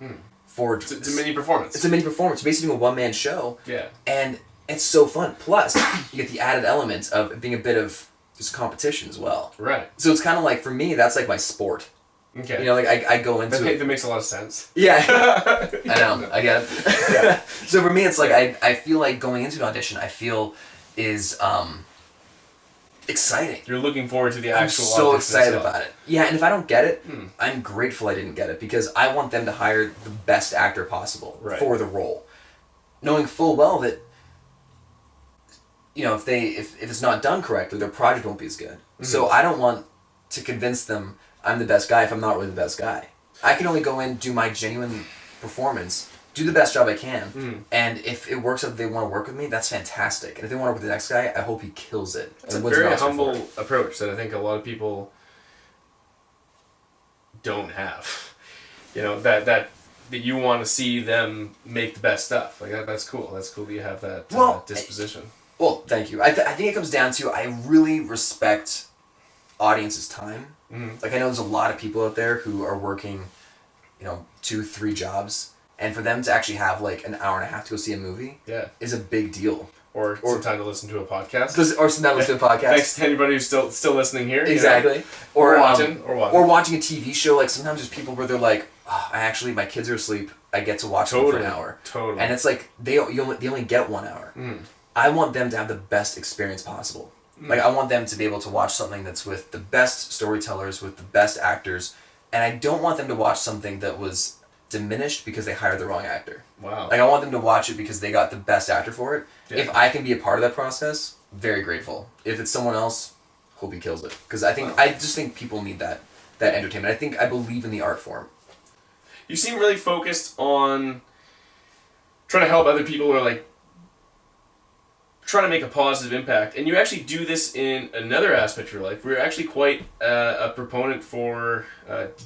for It's a mini performance. It's a mini performance. Basically doing a one-man show. Yeah. And it's so fun. Plus, you get the added element of being a bit of just competition as well. Right. So it's kind of like, for me, that's like my sport. Okay. You know, like I go into it. That makes a lot of sense. Yeah. I know. I get it. Yeah. So for me, it's like I feel like going into an audition, I feel is exciting. You're looking forward to the actual I'm so audition excited itself. about it. Yeah, and if I don't get it, I'm grateful I didn't get it because I want them to hire the best actor possible for the role, knowing full well that, you know, if it's not done correctly, their project won't be as good. So I don't want to convince them I'm the best guy if I'm not really the best guy. I can only go in, do my genuine performance, do the best job I can, and if it works out that they want to work with me, that's fantastic. And if they want to work with the next guy, I hope he kills it. It's a very humble approach that I think a lot of people don't have. You know, that you want to see them make the best stuff. Like that's cool. That's cool that you have that disposition. Well, thank you. I think it comes down to I really respect audience's time. Like, I know there's a lot of people out there who are working, you know, 2-3 jobs, and for them to actually have like an hour and a half to go see a movie is a big deal. Or some time to listen to a podcast. Or some time to listen to a podcast. Thanks to anybody who's still listening here. Exactly. You know? Or watching a TV show. Like, sometimes there's people where they're like, oh, my kids are asleep. I get to watch them for an hour. Totally. And it's like they only get 1 hour. I want them to have the best experience possible. Like, I want them to be able to watch something that's with the best storytellers, with the best actors, and I don't want them to watch something that was diminished because they hired the wrong actor. Wow. Like, I want them to watch it because they got the best actor for it. Yeah. If I can be a part of that process, very grateful. If it's someone else, hope he kills it. Because I just think people need that entertainment. I believe in the art form. You seem really focused on trying to help other people who are like trying to make a positive impact, and you actually do this in another aspect of your life. We're actually quite a proponent for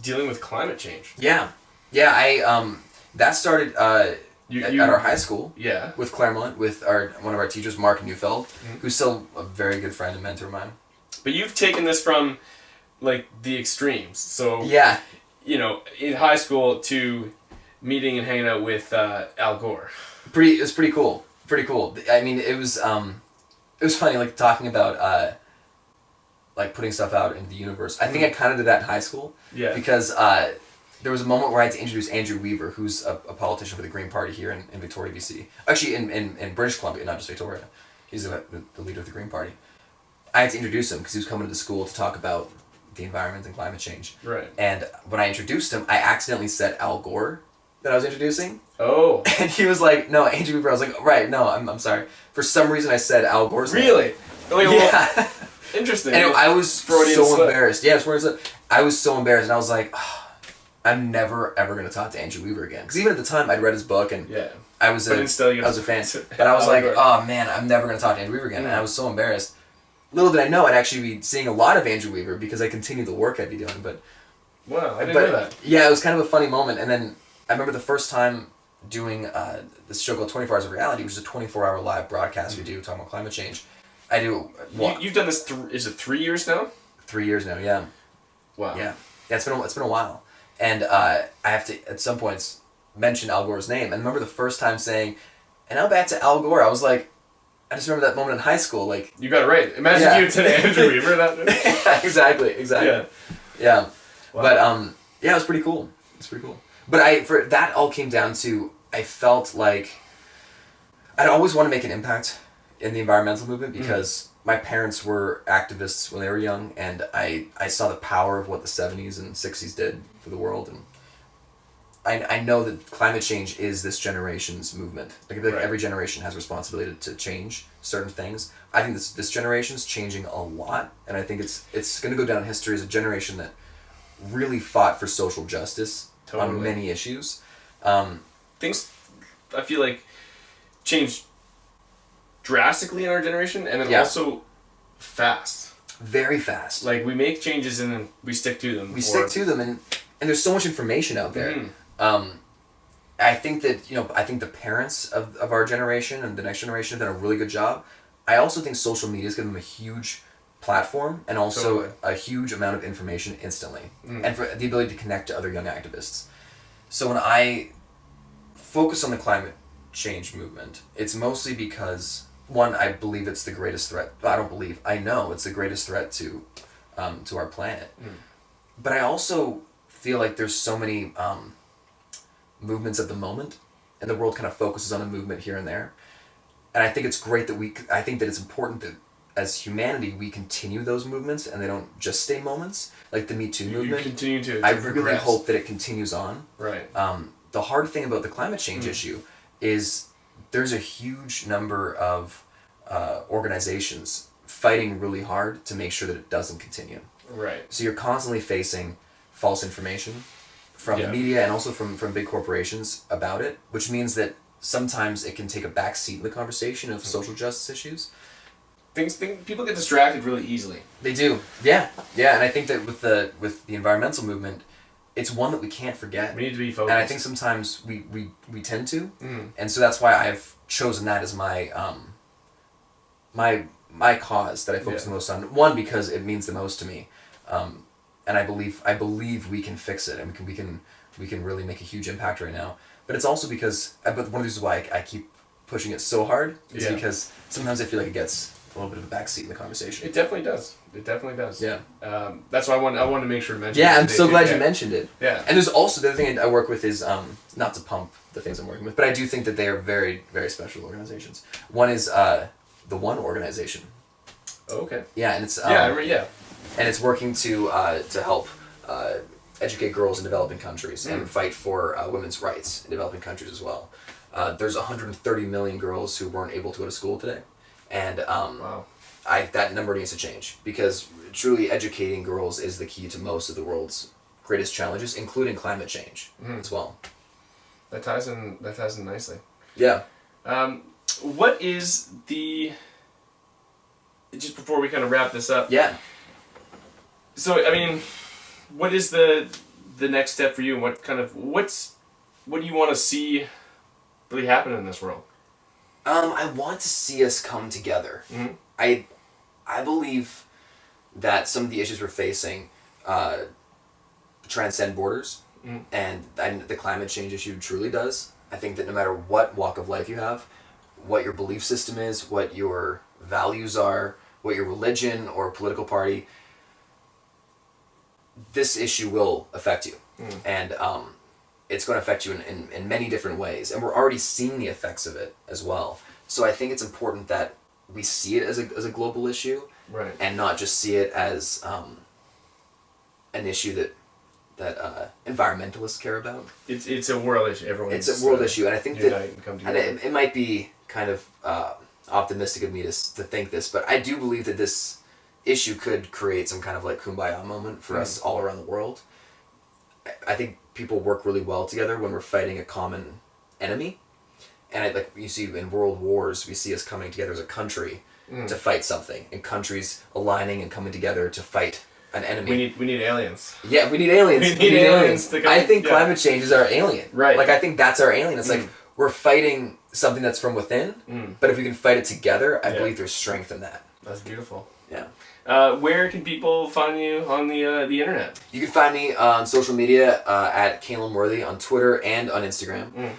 dealing with climate change. Yeah. That started at our high school. Yeah. With Claremont, with one of our teachers, Mark Neufeld, who's still a very good friend and mentor of mine. But you've taken this from like the extremes. So yeah, you know, in high school to meeting and hanging out with Al Gore. It was pretty cool. Pretty cool. I mean, it was funny, like, talking about like putting stuff out into the universe. I think I kind of did that in high school. Yeah. Because there was a moment where I had to introduce Andrew Weaver, who's a politician for the Green Party here in Victoria, BC. Actually, in British Columbia, not just Victoria. He's the leader of the Green Party. I had to introduce him because he was coming to the school to talk about the environment and climate change. Right. And when I introduced him, I accidentally said Al Gore that I was introducing. Oh. And he was like, no, Andrew Weaver. I was like, right, no, I'm sorry. For some reason I said Al Gore's name. Really? Like, yeah. Interesting. And I was so embarrassed. Yeah, I was so embarrassed, and I was like, oh, I'm never ever gonna talk to Andrew Weaver again. Because even at the time, I'd read his book, and I was a fan. But I was like, oh man, I'm never gonna talk to Andrew Weaver again, and I was so embarrassed. Little did I know, I'd actually be seeing a lot of Andrew Weaver because I continued the work I'd be doing. But wow, I didn't know that. Yeah, it was kind of a funny moment, and then I remember the first time doing this show called 24 Hours of Reality, which is a 24-hour live broadcast we do talking about climate change. I do. You've done this. Is it 3 years now? 3 years now. Yeah. Wow. Yeah. It's been a while, and I have to at some points mention Al Gore's name. And I remember the first time saying, "And now back to Al Gore." I was like, I just remember that moment in high school. Like, you got it right. Imagine if you today Andrew Weaver. Yeah, exactly. Yeah. Wow. But yeah, it was pretty cool. But that all came down to I felt like I'd always want to make an impact in the environmental movement because my parents were activists when they were young, and I saw the power of what the 70s and 60s did for the world, and I know that climate change is this generation's movement. Like, I feel like every generation has responsibility to change certain things. I think this generation's changing a lot, and I think it's going to go down in history as a generation that really fought for social justice on many issues. Things, I feel like, changed drastically in our generation, and then also fast. Very fast. Like, we make changes and then we stick to them. Stick to them, and there's so much information out there. I think that, I think the parents of our generation and the next generation have done a really good job. I also think social media has given them a huge platform and also a huge amount of information instantly, and for the ability to connect to other young activists. So when I focus on the climate change movement, it's mostly because, one, I believe it's the greatest threat. I know it's the greatest threat to our planet. But I also feel like there's so many movements at the moment, and the world kind of focuses on a movement here and there. And I think it's great that I think that it's important that as humanity we continue those movements and they don't just stay moments, like the Me Too movement. You continue to I progress. really hope that it continues on. Right. The hard thing about the climate change issue is there's a huge number of organizations fighting really hard to make sure that it doesn't continue. Right. So you're constantly facing false information from the media and also from big corporations about it, which means that sometimes it can take a back seat in the conversation of social justice issues. People get distracted really easily. They do. Yeah, and I think that with the environmental movement, it's one that we can't forget. We need to be focused. And I think sometimes we tend to, and so that's why I've chosen that as my my cause that I focus the most on. One, because it means the most to me, and I believe we can fix it, and we can really make a huge impact right now. But it's also because, but one of the reasons why I keep pushing it so hard is because sometimes I feel like it gets a little bit of a backseat in the conversation. It definitely does. Yeah. That's why I wanted to make sure to mention. Yeah, I'm so glad you mentioned it. Yeah. And there's also the other thing I work with is not to pump the things I'm working with, but I do think that they are very, very special organizations. One is the One organization. Oh, okay. Yeah, and it's and it's working to help educate girls in developing countries and fight for women's rights in developing countries as well. There's 130 million girls who weren't able to go to school today, and that number needs to change, because truly educating girls is the key to most of the world's greatest challenges, including climate change as well. That ties in nicely. Yeah. What is just before we kind of wrap this up? Yeah. So, I mean, what is the next step for you, and what do you want to see really happen in this world? I want to see us come together. I believe that some of the issues we're facing transcend borders, and the climate change issue truly does. I think that no matter what walk of life you have, what your belief system is, what your values are, what your religion or political party, this issue will affect you. And it's going to affect you in many different ways. And we're already seeing the effects of it as well. So I think it's important that we see it as a global issue, right, and not just see it as an issue that environmentalists care about. It's a world issue. It's a world issue, and I think that and it might be kind of optimistic of me to think this, but I do believe that this issue could create some kind of like kumbaya moment for us all around the world. I think people work really well together when we're fighting a common enemy, and like you see in world wars, we see us coming together as a country to fight something, and countries aligning and coming together to fight an enemy. We need aliens. Yeah, we need aliens. We need aliens to come, I think climate change is our alien. Right. Like, I think that's our alien. It's like we're fighting something that's from within, but if we can fight it together, I believe there's strength in that. That's beautiful. Yeah. Where can people find you on the internet? You can find me on social media at Calum Worthy on Twitter and on Instagram.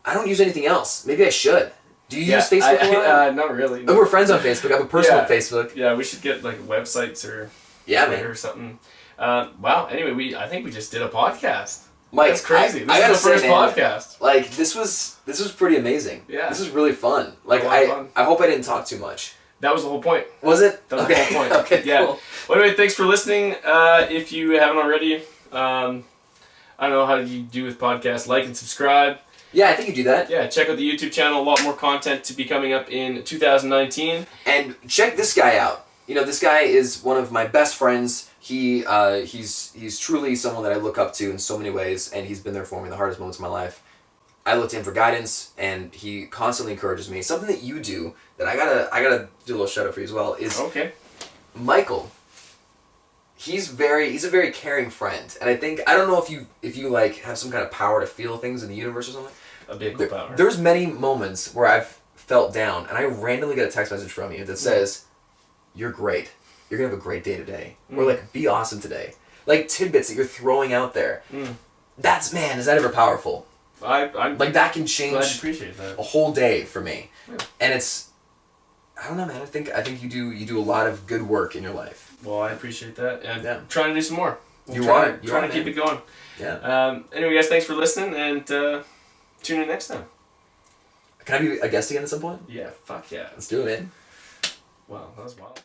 I don't use anything else. Maybe I should. Do you use Facebook a lot? Not really. No. Oh, we're friends on Facebook. I have a personal Facebook. Yeah, we should get like websites or Twitter or something. Wow. Anyway, I think we just did a podcast. Mike, That's crazy. This I is gotta the say, first man, podcast. like this was pretty amazing. Yeah. This was really fun. Like A lot of fun. I hope I didn't talk too much. That was the whole point. Was it? That was okay. the whole point. Okay. Yeah. Cool. Well, anyway, thanks for listening. If you haven't already, I don't know how you do with podcasts. Like and subscribe. Yeah, I think you do that. Yeah, check out the YouTube channel. A lot more content to be coming up in 2019. And check this guy out. You know, this guy is one of my best friends. He's truly someone that I look up to in so many ways, and he's been there for me in the hardest moments of my life. I look to him for guidance, and he constantly encourages me. Something that you do that I gotta do a little shout out for you as well is Okay. Michael. He's a very caring friend, and I don't know if you like have some kind of power to feel things in the universe or something. A big power. There's many moments where I've felt down, and I randomly get a text message from you that says, "You're great. You're gonna have a great day today," or like, "Be awesome today." Like tidbits that you're throwing out there. That's, man, is that ever powerful? I'm Like that can glad you change appreciate that. a whole day for me, Yeah. and it's, I don't know, man. I think you do a lot of good work in your life. Well, I appreciate that, and Yeah. trying to do some more. You trying are, to keep man. it going. Yeah. Anyway, guys, thanks for listening, and tune in next time. Can I be a guest again at some point? Yeah, fuck yeah. Let's do it, man. Wow, that was wild.